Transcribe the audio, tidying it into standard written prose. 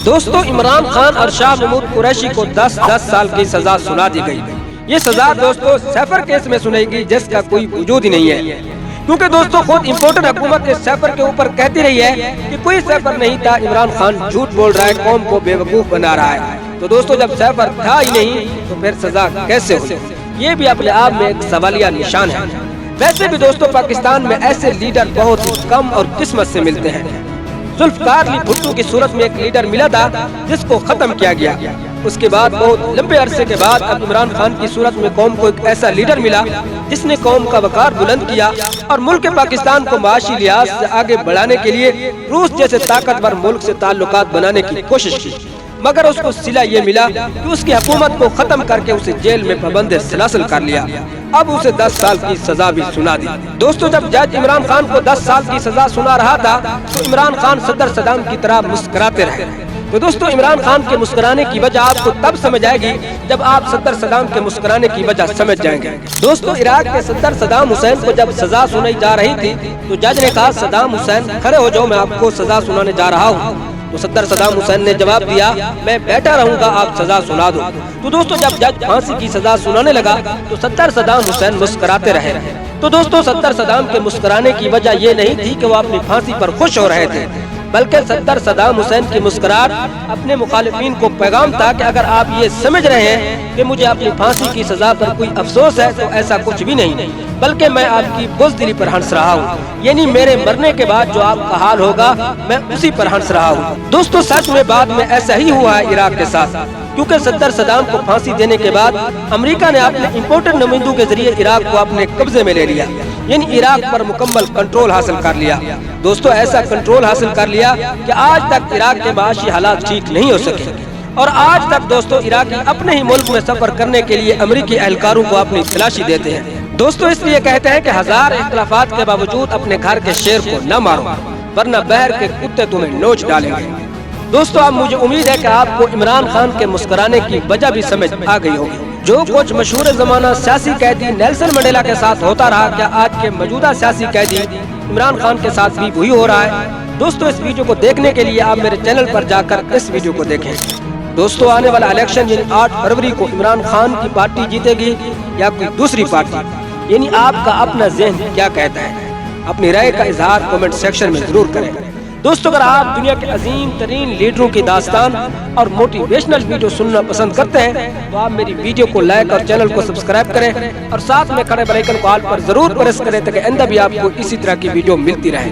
دوستو عمران خان اور شاہ محمود قریشی کو 10 سال کی سزا سنا دی گئی۔ یہ سزا دوستو سیفر کیس میں سنائی گئی جس کا کوئی وجود ہی نہیں ہے، کیونکہ دوستو خود امپورٹنٹ حکومت اس سیفر کے اوپر کہتی رہی ہے کہ کوئی سیفر نہیں تھا، عمران خان جھوٹ بول رہا ہے، قوم کو بے وقوف بنا رہا ہے۔ تو دوستو جب سیفر تھا ہی نہیں تو پھر سزا کیسے ہوئی؟ یہ بھی اپنے آپ میں ایک سوالیہ نشان ہے۔ ویسے بھی دوستو پاکستان میں ایسے لیڈر بہت ہی کم اور قسمت سے ملتے ہیں۔ ذوالفقار علی بھٹو کی صورت میں ایک لیڈر ملا تھا جس کو ختم کیا گیا۔ اس کے بعد بہت لمبے عرصے کے بعد اب عمران خان کی صورت میں قوم کو ایک ایسا لیڈر ملا جس نے قوم کا وقار بلند کیا اور ملک پاکستان کو معاشی لحاظ سے آگے بڑھانے کے لیے روس جیسے طاقتور ملک سے تعلقات بنانے کی کوشش کی، مگر اس کو صلہ یہ ملا کہ اس کی حکومت کو ختم کر کے اسے جیل میں پابند سلاسل کر لیا۔ اب اسے 10 سال کی سزا بھی سنا دی۔ دوستو جب جج عمران خان کو 10 سال کی سزا سنا رہا تھا تو عمران خان صدر صدام کی طرح مسکراتے رہے۔ تو دوستو عمران خان کے مسکرانے کی وجہ آپ کو تب سمجھ آئے گی جب آپ صدر صدام کے مسکرانے کی وجہ سمجھ جائیں گے۔ دوستو عراق کے صدر صدام حسین کو جب سزا سنائی جا رہی تھی تو جج نے کہا صدام حسین کھڑے ہو جاؤ، میں آپ کو سزا سنانے جا رہا ہوں۔ تو صدر صدام حسین نے جواب دیا میں بیٹھا رہوں گا، آپ سزا سنا دو۔ تو دوستو جب جج پھانسی کی سزا سنانے لگا تو صدر صدام حسین مسکراتے رہے۔ تو دوستو صدر صدام کے مسکرانے کی وجہ یہ نہیں تھی کہ وہ اپنی پھانسی پر خوش ہو رہے تھے، بلکہ صدر صدام حسین کی مسکراہٹ اپنے مخالفین کو پیغام تھا کہ اگر آپ یہ سمجھ رہے ہیں کہ مجھے اپنی پھانسی کی سزا پر کوئی افسوس ہے تو ایسا کچھ بھی نہیں، بلکہ میں آپ کی بزدلی پر ہنس رہا ہوں، یعنی میرے مرنے کے بعد جو آپ کا حال ہوگا میں اسی پر ہنس رہا ہوں۔ دوستو سچ میں بعد میں ایسا ہی ہوا ہے عراق کے ساتھ، کیونکہ صدر صدام کو پھانسی دینے کے بعد امریکہ نے اپنے امپورٹنٹ نمائندوں کے ذریعے عراق کو اپنے قبضے میں لے لیا، یعنی عراق پر مکمل کنٹرول حاصل کر لیا۔ دوستو ایسا کنٹرول حاصل کر لیا کہ آج تک عراق کے معاشی حالات ٹھیک نہیں ہو سکے، اور آج تک دوستو عراقی اپنے ہی ملک میں سفر کرنے کے لیے امریکی اہلکاروں کو اپنی تلاشی دیتے ہیں۔ دوستو اس لیے کہتے ہیں کہ ہزار اختلافات کے باوجود اپنے گھر کے شیر کو نہ مارو ورنہ بحر کے کتے تمہیں نوچ ڈالیں گے۔ دوستو اب مجھے امید ہے کہ آپ کو عمران خان کے مسکرانے کی وجہ بھی سمجھ آ گئی ہوگی۔ جو کچھ مشہور زمانہ سیاسی قیدی نیلسن منڈیلا کے ساتھ ہوتا رہا، کیا آج کے موجودہ سیاسی قیدی عمران خان کے ساتھ بھی وہی ہو رہا ہے؟ دوستو اس ویڈیو کو دیکھنے کے لیے آپ میرے چینل پر جا کر اس ویڈیو کو دیکھیں۔ دوستو آنے والا الیکشن یعنی 8 فروری کو عمران خان کی پارٹی جیتے گی یا کوئی دوسری پارٹی، یعنی آپ کا اپنا ذہن کیا کہتا ہے؟ اپنی رائے کا اظہار کمنٹ سیکشن میں ضرور کریں۔ دوستو اگر آپ دنیا کے عظیم ترین لیڈروں کی داستان اور موٹیویشنل ویڈیو سننا پسند کرتے ہیں تو آپ میری ویڈیو کو لائک اور چینل کو سبسکرائب کریں اور ساتھ میں کھڑے بیل آئیکن کو آل پر ضرور پریس کریں تاکہ آئندہ بھی آپ کو اسی طرح کی ویڈیو ملتی رہے۔